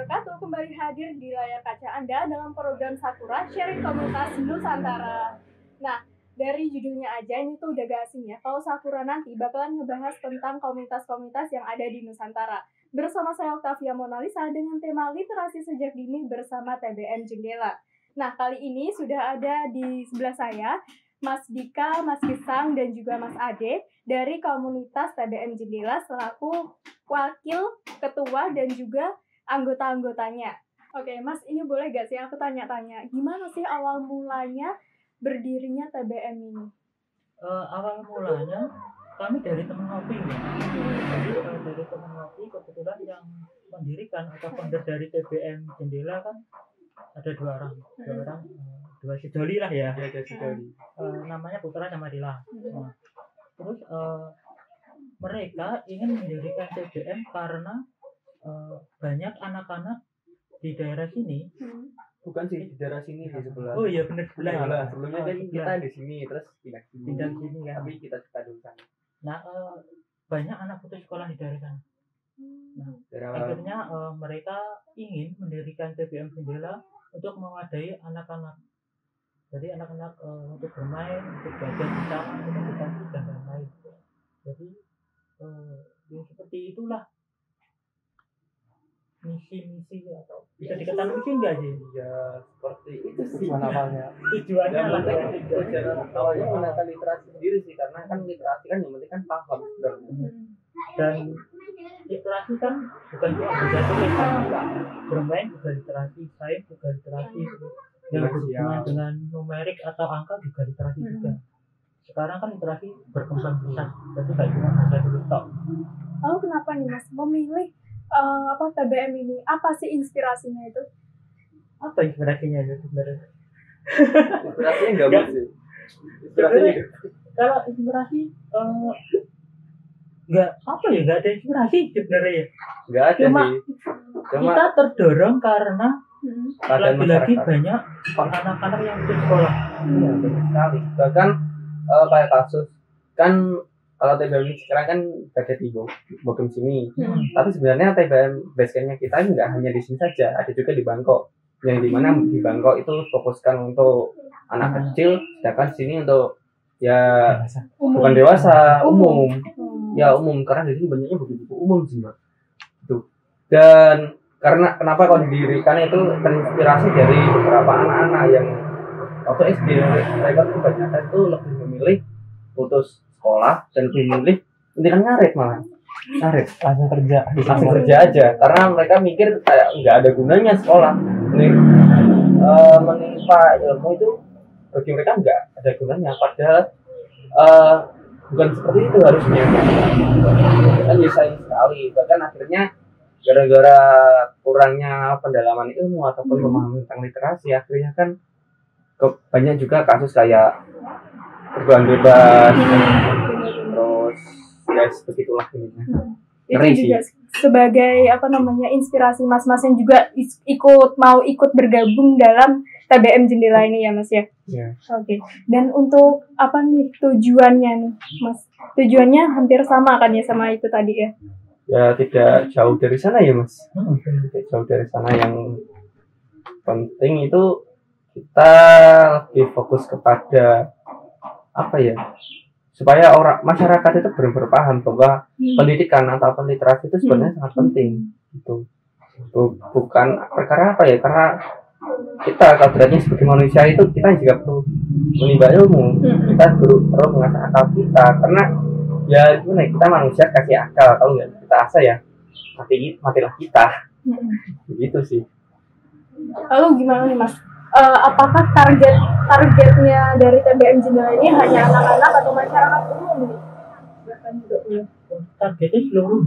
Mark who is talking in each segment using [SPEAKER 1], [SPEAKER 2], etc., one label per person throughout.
[SPEAKER 1] wabarakatuh. Kembali hadir di layar kaca Anda dalam program Sakura Sharing Komunitas Nusantara. Nah, dari judulnya aja ini tuh udah gak asing ya. Kalau Sakura nanti bakalan ngebahas tentang komunitas-komunitas yang ada di Nusantara. Bersama saya Octavia Monalisa dengan tema literasi sejak dini bersama TBM Jendela. Nah, kali ini sudah ada di sebelah saya Mas Dika, Mas Gesang, dan juga Mas Ade dari komunitas TBM Jendela selaku wakil, ketua, dan juga anggota-anggotanya. Oke, Mas, ini boleh gak sih aku tanya-tanya, gimana sih awal mulanya berdirinya TBM ini?
[SPEAKER 2] Awal mulanya kami dari teman ngopi ya. Jadi dari teman ngopi kebetulan yang mendirikan atau founder dari TBM Jendela kan ada dua orang, dua sidoli lah ya, namanya Putra sama Rila. Nah, terus mereka ingin mendirikan TBM karena banyak anak-anak di daerah sini.
[SPEAKER 3] Bukan sih, di daerah sini di sebelah.
[SPEAKER 2] Oh iya benar sebelah.
[SPEAKER 3] Sebelumnya kan kita di sini terus pindah sini
[SPEAKER 2] kan.
[SPEAKER 3] Tapi kita dulu sana.
[SPEAKER 2] Nah, banyak anak putus sekolah di daerah sana. Nah, akhirnya mereka ingin mendirikan TBM Jendela untuk mewadai anak-anak. Jadi anak-anak untuk bermain, untuk belajar bersama, untuk edukasi dan lain-lain. Jadi yang seperti itulah misi atau bisa dikatakan misi enggak sih?
[SPEAKER 3] Ya seperti itu sih
[SPEAKER 2] awalnya.
[SPEAKER 3] Tujuannya
[SPEAKER 2] lah.
[SPEAKER 3] Tujuan awalnya menggunakan literasi sendiri sih, karena kan literasi kan yang penting kan paham sebenarnya.
[SPEAKER 2] Dan literasi kan bukan cuma belajar tulis, bermain juga literasi, sains juga literasi, yang berhubungan dengan numerik atau angka juga literasi juga. Sekarang kan literasi berkembang pesat, jadi nggak cuma bahasa tulis tok.
[SPEAKER 1] Lalu kenapa nih Mas memilih TBM ini? Apa sih inspirasinya itu?
[SPEAKER 2] Apa inspirasinya itu sebenarnya?
[SPEAKER 3] Inspirasinya nggak sih. Inspirasinya
[SPEAKER 2] kalau inspirasi nggak ada inspirasi sebenarnya.
[SPEAKER 3] Nggak ada
[SPEAKER 2] cuma
[SPEAKER 3] sih.
[SPEAKER 2] Kita terdorong karena lagi-lagi banyak anak-anak yang putus sekolah.
[SPEAKER 3] Iya, benar sekali. Bahkan kayak kasus kan kalau TBM sekarang kan ada di Bogem sini. Tapi sebenarnya TBM basecampnya kita ini nggak hanya di sini saja, ada juga di Bangkok. Yang dimana di Bangkok itu fokuskan untuk anak kecil, sedangkan sini untuk ya bukan dewasa, umum. Ya umum, karena di sini banyaknya buku-buku umum sih Mbak. Itu. Dan karena kenapa kalau didirikan itu terinspirasi dari beberapa anak-anak yang waktu SD mereka kebanyakan itu lebih memilih putus sekolah dan lebih memilih pendidikan ngarit malah langsung kerja aja, karena mereka mikir kayak nggak ada gunanya sekolah. Menimpa ilmu itu bagi mereka nggak ada gunanya, padahal bukan seperti itu harusnya. Kan sayang sekali, bahkan akhirnya gara-gara kurangnya pendalaman ilmu ataupun pemahaman tentang literasi, akhirnya kan banyak juga kasus kayak pergaulan bebas, terus ya begitulah ini.
[SPEAKER 1] Itu juga sebagai inspirasi mas-mas yang juga ikut bergabung dalam TBM Jendela ini ya Mas ya.
[SPEAKER 3] Yeah.
[SPEAKER 1] Oke. Dan untuk apa nih tujuannya nih Mas? Tujuannya hampir sama kan ya sama itu tadi ya?
[SPEAKER 3] Ya tidak jauh dari sana ya Mas. Tidak jauh dari sana, yang penting itu kita lebih fokus kepada apa ya? Supaya masyarakat itu benar-benar paham bahwa pendidikan atau literasi itu sebenarnya sangat penting. Itu bukan perkara apa ya? Karena kita kadratnya sebagai manusia itu kita juga perlu menimba ilmu. Kita perlu mengasah akal kita, karena ya gimana, kita manusia kasih akal, tahu nggak? Kita asah ya, matilah kita. Begitu sih.
[SPEAKER 1] Lalu gimana nih Mas? Apakah targetnya dari TBM Jendela ini hanya anak-anak atau masyarakat umum? Bahkan juga
[SPEAKER 2] targetnya seluruh.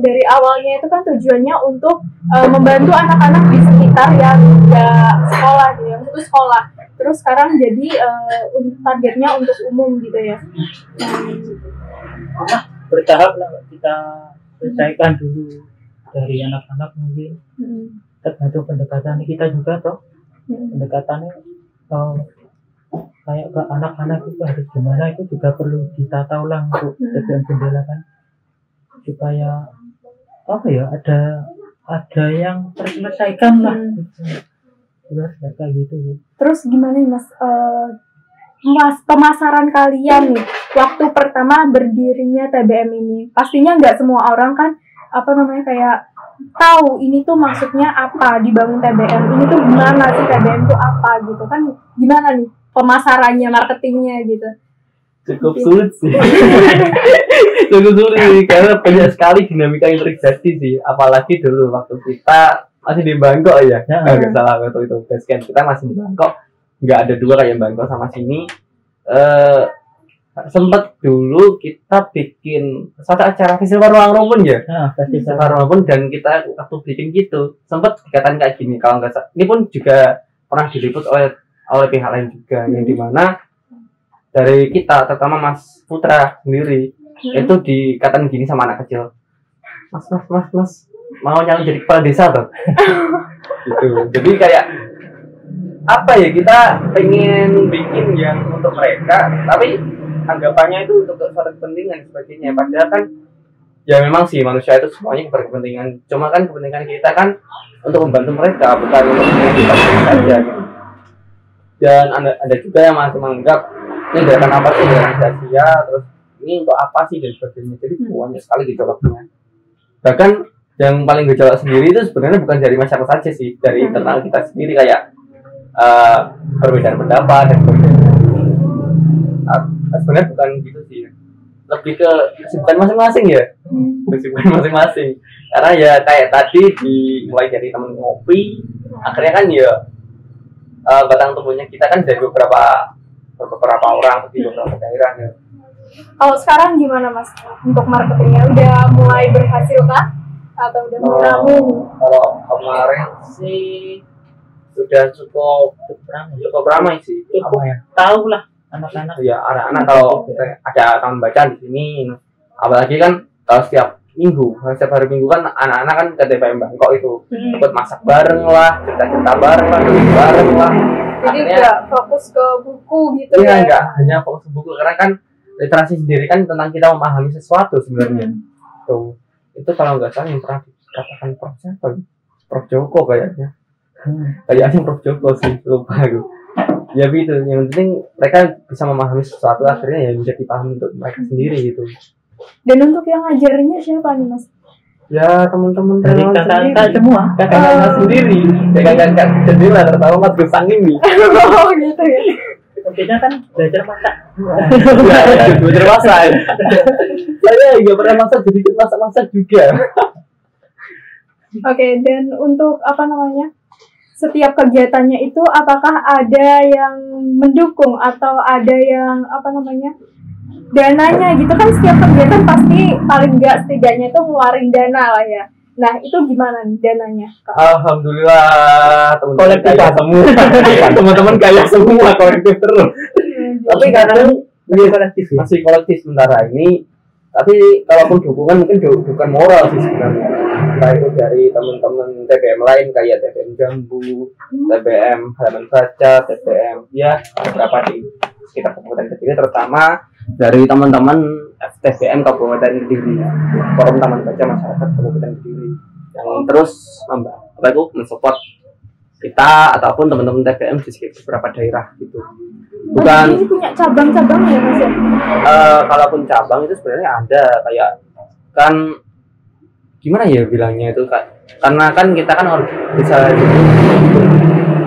[SPEAKER 1] Dari awalnya itu kan tujuannya untuk membantu anak-anak di sekitar yang nggak sekolah gitu, yang putus sekolah. Terus sekarang jadi targetnya untuk umum gitu ya.
[SPEAKER 2] Bertahap lah kita selesaikan dulu dari anak-anak mungkin. Tergantung pendekatan kita juga toh. Pendekatannya kayak ke anak-anak itu harus gimana, itu juga perlu ditata ulang untuk TBM Jendela kan, supaya apa ya, ada yang terselesaikan lah. Udah kayak gitu.
[SPEAKER 1] Terus gimana nih Mas? Pemasaran kalian nih waktu pertama berdirinya TBM ini, pastinya nggak semua orang kan kayak tahu ini tuh maksudnya apa dibangun TBM ini tuh gimana sih, TBM tuh apa gitu kan, gimana nih pemasarannya, marketingnya gitu.
[SPEAKER 3] Cukup sulit sih. Cukup sulit karena banyak sekali dinamika yang terjadi sih, apalagi dulu waktu kita masih di Bangkok ya. Nggak salah waktu itu basecamp kita masih di Bangkok, nggak ada dua kayak Bangkok sama sini. Sempat dulu kita bikin satu acara festival ruang rumpun ya, festival ruang rumpun, dan kita waktu bikin gitu sempat dikatakan kayak gini, kalau nggak salah ini pun juga pernah diliput oleh pihak lain juga, yang dimana dari kita terutama Mas Putra sendiri itu dikatakan gini sama anak kecil, mas mau nyalon jadi kepala desa tuh. Gitu. Jadi kayak apa ya, kita pengen bikin yang untuk mereka tapi anggapannya itu untuk suatu kepentingan sebagainya, padahal kan ya memang sih manusia itu semuanya berkepentingan, cuma kan kepentingan kita kan untuk membantu mereka, bukan untuk kita saja gitu. Dan ada juga yang masih menganggap ini gerakan apa sih, gerakan sia-sia, terus ini untuk apa sih dan sebagainya. Jadi banyak sekali gejolaknya. Bahkan yang paling gejolak sendiri itu sebenarnya bukan dari masyarakat saja sih, dari internal kita sendiri, kayak perbedaan pendapat dan sebagainya. Sebenarnya bukan gitu sih, lebih ke kesibukan masing-masing ya, kesibukan masing-masing. Karena ya kayak tadi dimulai dari temen ngopi, akhirnya kan ya batang tubuhnya kita kan dari beberapa orang di beberapa daerah ya.
[SPEAKER 1] Kalau sekarang gimana Mas untuk marketingnya, udah mulai berhasil kah atau udah mulai?
[SPEAKER 3] Kalau kemarin sih sudah cukup ramai sih.
[SPEAKER 2] Cukup ya, tahu lah anak-anak.
[SPEAKER 3] Ya anak-anak kalau ada taman bacaan di sini, apalagi kan kalau setiap hari minggu kan anak-anak kan ke TBM Bangkok itu ikut masak bareng lah, cerita bareng lah, bareng lah.
[SPEAKER 1] Jadi nggak fokus ke buku gitu ya?
[SPEAKER 3] Iya, nggak hanya fokus ke buku, karena kan literasi sendiri kan tentang kita memahami sesuatu sebenarnya. Tuh, itu kalau nggak salah yang pernah dikatakan Prof Joko kayaknya. Kayaknya Prof Joko sih, lupa aku. Ya gitu, yang penting mereka bisa memahami sesuatu, akhirnya ya bisa dipahami untuk mereka sendiri gitu.
[SPEAKER 1] Dan untuk yang ngajarnya siapa nih Mas?
[SPEAKER 3] Ya teman-teman
[SPEAKER 2] dari kakak semua,
[SPEAKER 3] kakak sendiri, kakak jendela terutama Mas Gusang ini.
[SPEAKER 1] Oh gitu ya.
[SPEAKER 2] Mungkinnya kan belajar masak.
[SPEAKER 3] Belajar masak. Saya nggak pernah masak, jadi ikut masak juga.
[SPEAKER 1] Oke, dan untuk setiap kegiatannya itu apakah ada yang mendukung atau ada yang dananya gitu kan? Setiap kegiatan pasti paling nggak setidaknya itu ngeluarin dana lah ya. Nah itu gimana nih dananya?
[SPEAKER 3] Alhamdulillah teman-teman kaya semua. Teman-teman kaya semua, kolektif terus. Tapi kadang masih kolektif sementara ini. Tapi kalaupun dukungan mungkin dukungan moral sih sebenarnya. Entah itu dari teman-teman TBM lain kayak TBM Jambu, TBM Halaman Baca, TBM ya beberapa di sekitar Kabupaten Kediri, terutama dari teman-teman FTBM Kabupaten Kediri, Forum Taman Baca Masyarakat Kabupaten Kediri, yang terus mensupport kita ataupun teman-teman TBM di sekitar beberapa daerah gitu. Bukan
[SPEAKER 1] ini punya cabang-cabang ya Mas ya?
[SPEAKER 3] Kalaupun cabang itu sebenarnya ada, kayak kan gimana ya bilangnya itu karena kan kita kan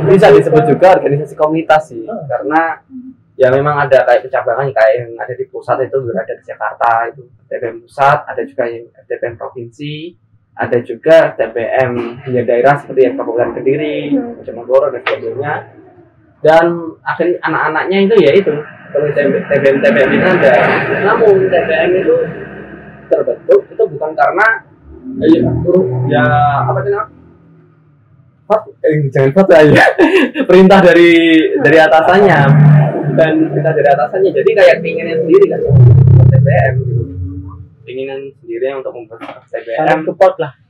[SPEAKER 3] bisa disebut juga organisasi komunitas sih, karena ya memang ada kayak kecabangan kayak yang ada di pusat itu berada di Jakarta, itu TBM pusat, ada juga yang TBM provinsi, ada juga TBM di daerah seperti yang Kabupaten Kediri, Bojonegoro dan sebagainya. Dan akhirnya anak-anaknya itu ya itu kalau TBM ini ada, namun TBM itu terbentuk itu bukan karena jangan foto aja perintah dari atasannya, bukan perintah dari atasannya. Jadi kayak keinginan sendiri kan TBM gitu, keinginan sendiri untuk membuat TBM,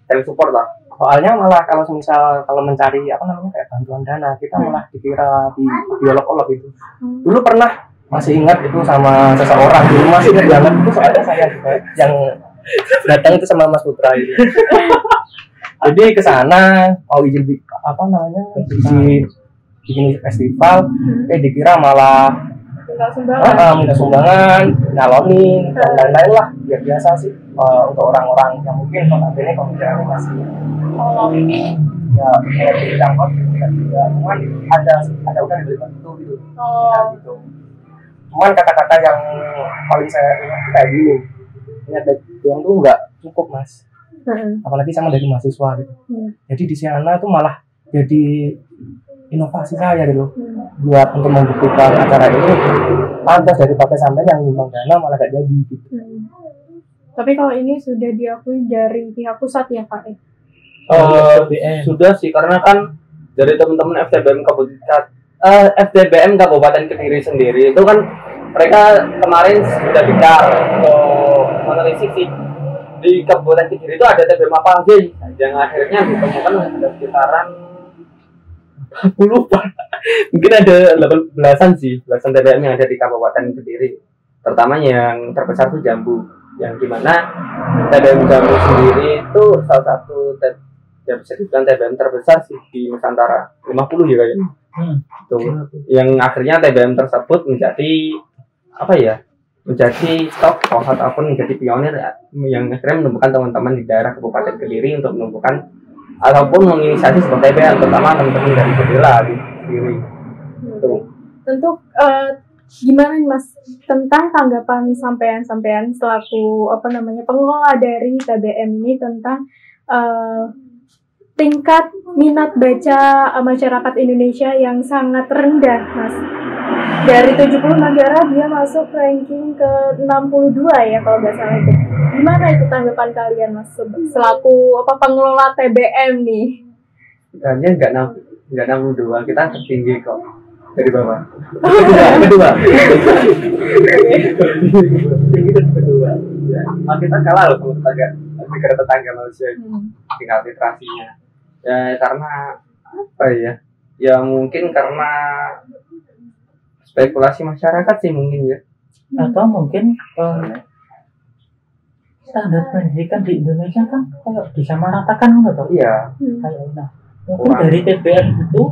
[SPEAKER 3] saling support lah.
[SPEAKER 4] Soalnya malah kalau mencari kayak bantuan dana, kita malah dikira di dialog-olog itu. Dulu pernah masih ingat itu sama seseorang, dulu masih ingat banget itu, soalnya saya juga yang datang itu sama Mas Putra itu. Jadi ke sana mau izin bikin festival, dikira malah minta sumbangan, nyalonin dan lain-lain lah. Biasa sih untuk orang-orang yang mungkin notabene pemikirannya masih ya kayak di angkot juga, cuman ada udah dibeli bantu gitu. Gitu. Cuman kata-kata yang paling saya ingat kayak gini, niat dari doang tuh nggak cukup mas, apalagi sama dari mahasiswa gitu. Jadi di sana tuh malah jadi inovasi saya gitu, buat untuk membuktikan acara ini pantas dari pakai sampai yang nyumbang dana malah gak jadi gitu.
[SPEAKER 1] Tapi kalau ini sudah diakui dari pihak pusat ya Pak?
[SPEAKER 3] Sudah sih, karena kan dari teman-teman FTBM Kabupaten Kediri sendiri itu kan mereka kemarin sudah bicara menelisik sih di Kabupaten Kediri itu ada TBM apa aja yang akhirnya ditemukan ada sekitaran aku lupa, mungkin ada 18-an sih, belasan TBM yang ada di Kabupaten Kediri. Terutama yang terbesar itu Jambu, yang dimana TBM Jambu sendiri itu salah satu ya bisa dibilang TBM terbesar sih di Nusantara, 50 ya kayaknya. Tuh, yang akhirnya TBM tersebut menjadi apa ya? Menjadi top ataupun menjadi pionir yang akhirnya menemukan teman-teman di daerah Kabupaten Kediri untuk menemukan ataupun menginisiasi sebuah TBM, terutama teman-teman dari Kedela di Kediri.
[SPEAKER 1] Tentu gimana nih Mas tentang tanggapan sampean selaku pengelola dari TBM ini tentang tingkat minat baca masyarakat Indonesia yang sangat rendah Mas. Dari 70 negara dia masuk ranking ke 62 ya kalau nggak salah itu. Gimana itu tanggapan kalian Mas selaku pengelola TBM nih?
[SPEAKER 3] Sebenarnya nggak 62, kita tertinggi kok dari bawah. Kedua. Kedua. Ya, kita kalah loh sama negara tetangga Malaysia tingkat literasinya. Ya karena apa ya? Ya mungkin karena spekulasi masyarakat sih mungkin ya.
[SPEAKER 2] Atau mungkin standar pendidikan di Indonesia kan kayak disamaratakan atau
[SPEAKER 3] iya
[SPEAKER 2] kayak mungkin dari TBM itu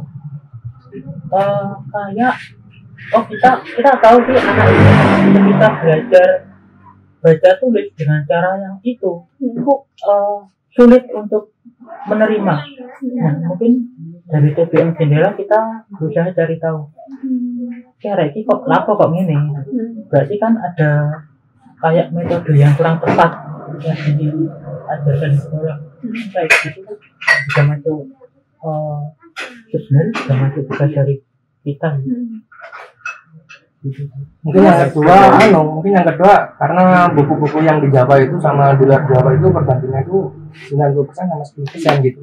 [SPEAKER 2] kayak kita tahu sih anak ini kita belajar baca tulis dengan cara yang itu sulit untuk menerima. Nah, mungkin dari TBM Jendela kita berusaha cari tahu cara ini kok gini. Berarti kan ada kayak metode yang kurang tepat yang diajarkan di sekolah kayak gitu kan bisa masuk sebenarnya bisa masuk juga dari kita gitu. Mungkin yang kedua karena buku-buku yang di Jawa itu sama di luar Jawa itu perbandingannya itu 90% sama 10% gitu.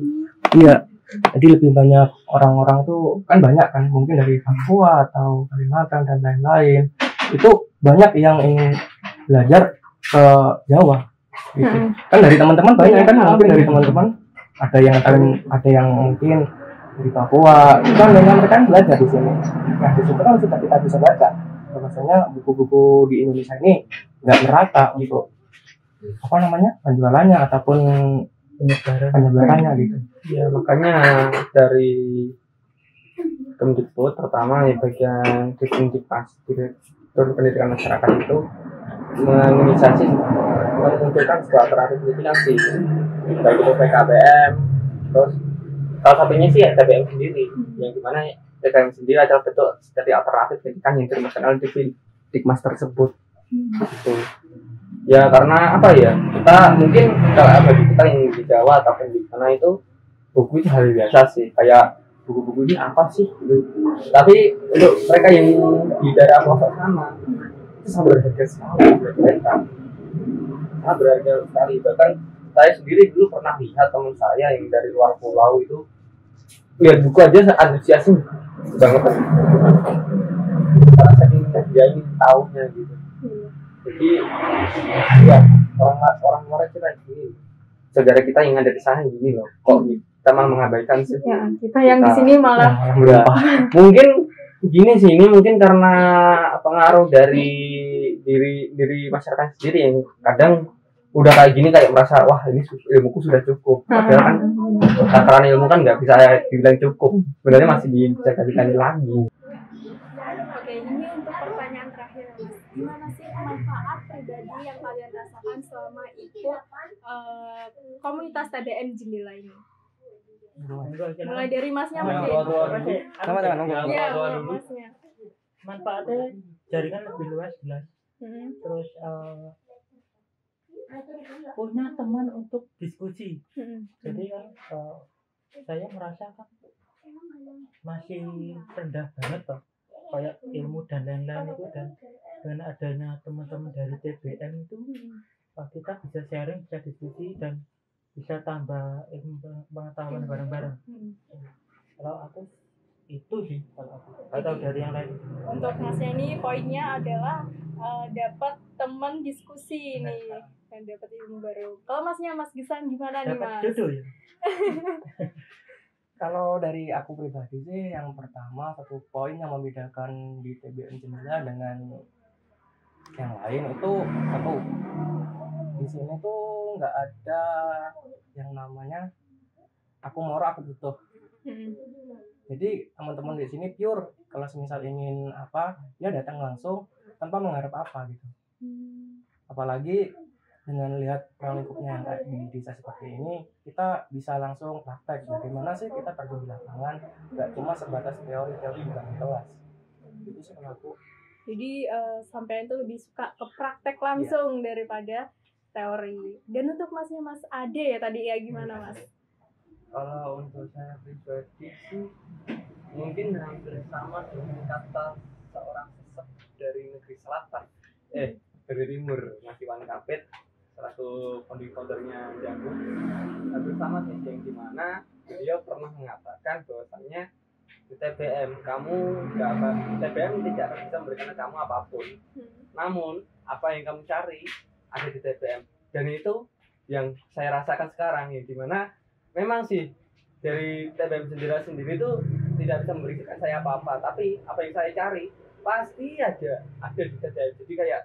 [SPEAKER 2] Iya. Jadi lebih banyak orang-orang tuh kan banyak kan mungkin dari Papua atau Kalimantan dan lain-lain. Itu banyak yang ingin belajar ke Jawa gitu. Kan dari teman-teman banyak kan mungkin dari teman-teman ada yang mungkin di Papua itu kan memang mereka belajar di sini. Nah di situ kan sudah kita bisa baca bahwasanya buku-buku di Indonesia ini nggak merata gitu penjualannya ataupun penyebarannya gitu.
[SPEAKER 3] Ya makanya dari Kemdikbud terutama ya bagian Direktur Pendidikan Masyarakat itu menginisiasi memunculkan sebuah alternatif pendidikan baik itu PKBM, terus salah satunya sih TBM sendiri yang dimana TBM sendiri adalah bentuk dari alternatif pendidikan yang termasuk di Dikmas tersebut gitu. Ya karena apa ya, kita mungkin bagi kita yang di Jawa ataupun di sana itu buku itu hal biasa sih, kayak buku-buku ini apa sih gitu. Tapi untuk mereka yang di daerah pelosok sana itu sangat berharga sekali buat mereka, sangat berharga sekali. Bahkan saya sendiri dulu pernah lihat teman saya yang dari luar pulau itu lihat buku aja antusiasme banget karena saking dia ingin tahunya gitu. Jadi ya orang luar kita gini, saudara kita yang ada di sana gini loh, kok kita malah mengabaikan sih
[SPEAKER 1] ya, kita yang di sini malah
[SPEAKER 3] mungkin gini sih, ini mungkin karena pengaruh dari diri masyarakat sendiri yang kadang udah kayak gini kayak merasa wah ini ilmuku sudah cukup. Padahal kan takaran ilmu kan nggak bisa dibilang cukup. Sebenarnya masih bisa digali lagi.
[SPEAKER 1] Oke, ini untuk pertanyaan terakhir, Mas. Gimana sih manfaat pribadi yang kalian rasakan selama ikut komunitas TBM Jendela ini? Mulai dari Masnya mungkin.
[SPEAKER 4] Sama-sama.
[SPEAKER 1] Iya, Masnya.
[SPEAKER 2] Manfaatnya jaringan lebih luas jelas. Terus punya teman untuk diskusi. Jadi kan saya merasa kan masih rendah banget toh, kayak ilmu dan lain-lain itu, dan dengan adanya teman-teman dari TBM itu kita bisa sharing, bisa diskusi, dan bisa tambah ilmu pengetahuan bareng-bareng. Kalau aku itu sih, kalau aku atau dari yang lain.
[SPEAKER 1] Untuk Masnya ini poinnya adalah dapat teman diskusi nih dan dapat ilmu baru. Kalau Masnya, Mas Gisan gimana nih,
[SPEAKER 2] Dapat
[SPEAKER 1] Mas?
[SPEAKER 2] jodoh ya.
[SPEAKER 4] Kalau dari aku pribadi sih, yang pertama satu poin yang membedakan di TBM Jendela dengan yang lain itu satu, di sini tuh nggak ada yang namanya aku moro aku butuh. Jadi teman-teman di sini pure, kalau semisal ingin apa ya datang langsung tanpa mengharap apa gitu. Apalagi dengan lihat ruang lingkupnya yang kayak di desa seperti ini, kita bisa langsung praktek bagaimana sih kita terjun di lapangan, nggak cuma sebatas teori-teori di dalam kelas. Itu sih kalau aku.
[SPEAKER 1] Jadi sampean itu lebih suka ke praktek langsung daripada teori. Dan untuk Masnya, Mas Ade ya tadi ya, gimana Mas?
[SPEAKER 3] Kalau untuk saya pribadi sih mungkin hampir sama dengan kata seorang sesek dari negeri selatan, dari timur, Mas Iwan Kapit, salah satu foundernya Jagung. Hampir sama sih, yang dimana beliau pernah mengatakan bahwasannya di TBM TBM tidak akan bisa memberikan kamu apapun, namun apa yang kamu cari ada di TBM. Dan itu yang saya rasakan sekarang, yang dimana memang sih dari TBM sendiri itu tidak bisa memberikan saya apa-apa, tapi apa yang saya cari pasti ada di TBM. Jadi kayak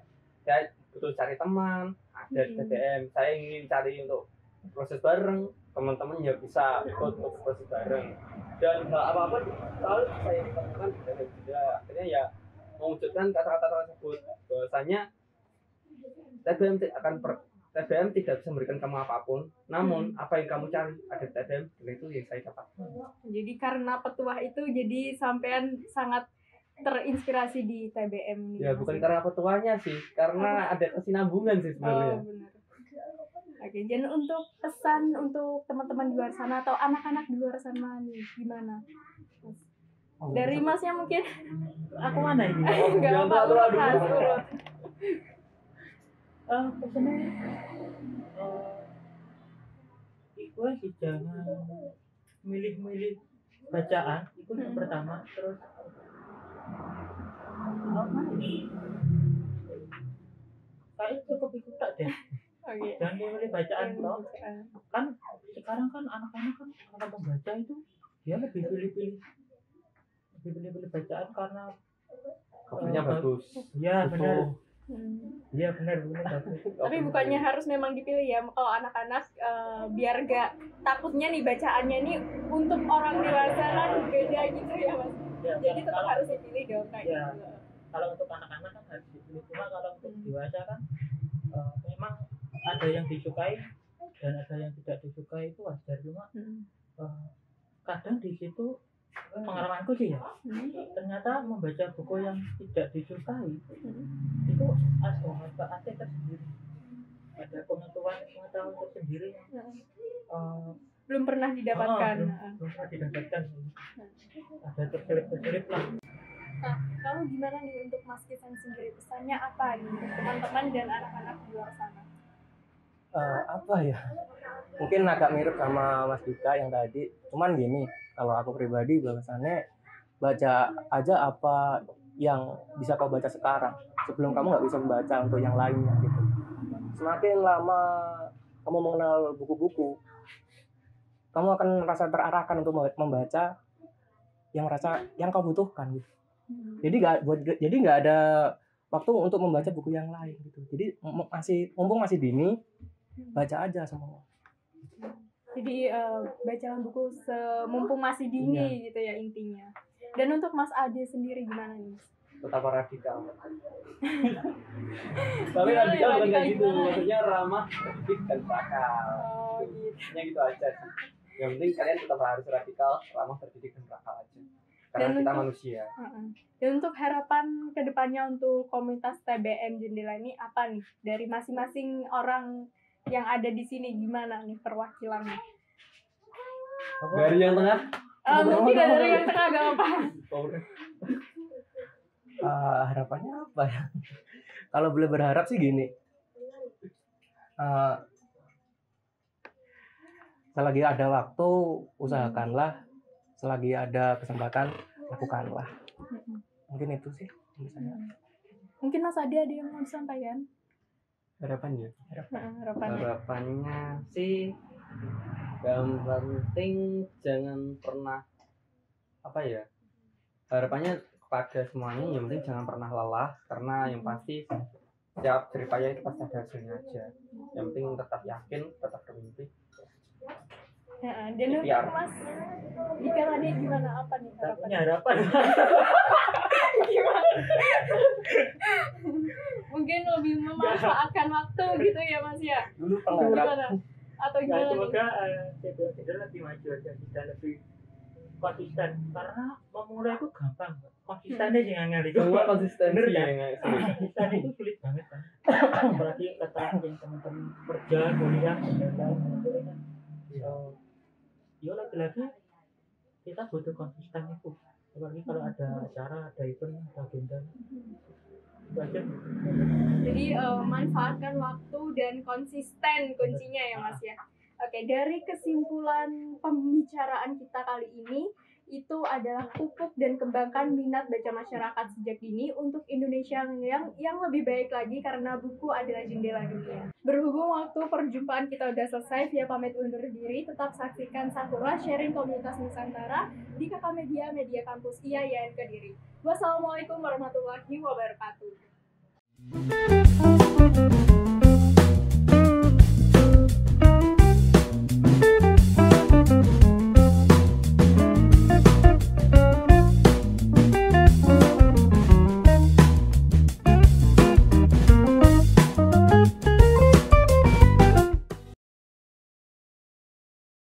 [SPEAKER 3] saya butuh cari teman, ada di TBM. Saya ingin cari untuk proses bareng, teman-teman ya bisa ikut untuk proses bareng. Dan apa-apa selalu saya temukan di TBM juga. Akhirnya ya mewujudkan kata-kata tersebut bahwasanya TBM tidak bisa memberikan kamu apapun, namun apa yang kamu cari ada di TBM, dan itu yang saya dapat.
[SPEAKER 1] Jadi karena petuah itu, jadi sampean sangat terinspirasi di TBM ini.
[SPEAKER 3] Ya bukan karena petuahnya sih, karena ada kesinambungan sih sebenarnya.
[SPEAKER 1] Oh, benar. Oke, jadi untuk pesan untuk teman-teman di luar sana atau anak-anak di luar sana nih gimana? Dari Masnya mungkin.
[SPEAKER 2] Aku mana ini?
[SPEAKER 1] Enggak apa-apa.
[SPEAKER 2] Pesannya itu sih, jangan milih-milih bacaan, itu yang pertama. Terus kayak cukup ikut tak deh. Jangan milih bacaan toh. Kan sekarang kan anak-anak kan kalau membaca itu dia lebih pilih-pilih bacaan karena
[SPEAKER 3] covernya bagus.
[SPEAKER 2] Ya benar. Iya benar bagus.
[SPEAKER 1] Tapi bukannya harus memang dipilih ya, kalau anak-anak biar gak takutnya nih bacaannya nih untuk orang dewasa kan beda gitu ya Mas. Ya, jadi tetap harus dipilih dong kayak
[SPEAKER 2] ya,
[SPEAKER 1] gitu.
[SPEAKER 2] Kalau untuk anak-anak kan harus dipilih, cuma kalau untuk dewasa kan memang ada yang disukai dan ada yang tidak disukai, itu wajar. Cuma kadang di situ pengalamanku sih ya, ternyata membaca buku yang tidak disukai itu ada manfaatnya tersendiri, ada pengetahuan tersendiri yang
[SPEAKER 1] belum pernah didapatkan.
[SPEAKER 2] Belum pernah didapatkan. Ada terselip lah.
[SPEAKER 1] Nah, lalu gimana nih untuk Mas Kisan sendiri, pesannya apa nih untuk teman-teman dan anak-anak di luar sana?
[SPEAKER 4] Apa ya? Mungkin agak mirip sama Mas Dika yang tadi. Cuman gini, kalau aku pribadi bahwasannya baca aja apa yang bisa kau baca sekarang, sebelum kamu nggak bisa membaca untuk yang lainnya gitu. Semakin lama kamu mengenal buku-buku, kamu akan merasa terarahkan untuk membaca yang kau butuhkan gitu. Jadi nggak ada waktu untuk membaca buku yang lain gitu. Jadi mumpung masih dini, baca aja semua.
[SPEAKER 1] Jadi bacalah buku mumpung masih dini gitu ya intinya. Dan untuk Mas Ade sendiri gimana nih?
[SPEAKER 3] Betapa radikal. Tapi
[SPEAKER 1] Gimana
[SPEAKER 3] radikal
[SPEAKER 1] ya,
[SPEAKER 3] bukan kayak
[SPEAKER 1] radikal
[SPEAKER 3] gitu,
[SPEAKER 1] gimana?
[SPEAKER 3] maksudnya ramah, terdidik dan berakal.
[SPEAKER 1] Oh gitu.
[SPEAKER 3] Intinya gitu aja sih. Yang penting kalian tetap harus radikal, ramah, terdidik dan berakal aja. Karena
[SPEAKER 1] Dan
[SPEAKER 3] kita
[SPEAKER 1] untuk-
[SPEAKER 3] manusia.
[SPEAKER 1] Dan untuk harapan kedepannya untuk komunitas TBM Jendela ini apa nih? Dari masing-masing orang yang ada di sini gimana nih perwakilannya?
[SPEAKER 3] Dari yang tengah.
[SPEAKER 1] Mungkin dari yang tengah gak apa-apa.
[SPEAKER 4] Harapannya apa ya? Kalau boleh berharap sih gini, selagi ada waktu usahakanlah, selagi ada kesempatan lakukanlah. Mungkin itu sih misalnya.
[SPEAKER 1] Mungkin Mas Ade ada yang mau disampaikan?
[SPEAKER 3] Harapannya.
[SPEAKER 1] Harapannya.
[SPEAKER 3] Harapannya sih yang penting jangan pernah apa ya, harapannya kepada semuanya yang penting jangan pernah lelah, karena yang pasti setiap jeripaya itu pasti ada hasilnya aja. Yang penting tetap yakin, tetap bermimpi.
[SPEAKER 1] Dan untuk Mas Dika tadi gimana, apa nih
[SPEAKER 2] punya
[SPEAKER 1] harapannya?
[SPEAKER 2] harapan.
[SPEAKER 1] Gimana? Mungkin lebih memanfaatkan waktu gitu ya Mas ya?
[SPEAKER 4] Dulu pengharap
[SPEAKER 1] Gimana? Atau
[SPEAKER 2] Ya,
[SPEAKER 1] gimana nih?
[SPEAKER 2] semoga TBM lebih maju aja dan lebih konsisten, karena memulai itu gampang, konsistennya jangan ngeli.
[SPEAKER 3] Semua konsistensi
[SPEAKER 2] Bener ya?
[SPEAKER 3] ya.
[SPEAKER 2] Konsisten itu sulit banget kan, apalagi kata yang teman-teman kerja, kuliah, dan lain-lain kan. Ya lagi-lagi kita butuh konsisten itu, apalagi kalau ada acara, ada event, ada agenda. Itu aja.
[SPEAKER 1] Jadi manfaatkan waktu dan konsisten kuncinya ya Mas ya. Oke, dari kesimpulan pembicaraan kita kali ini itu adalah pupuk dan kembangkan minat baca masyarakat sejak dini untuk Indonesia yang lebih baik lagi, karena buku adalah jendela dunia. Berhubung waktu perjumpaan kita udah selesai, via pamit undur diri. Tetap saksikan Sakura Sharing Komunitas Nusantara di KK Media Kampus IAIN Kediri. Wassalamualaikum warahmatullahi wabarakatuh.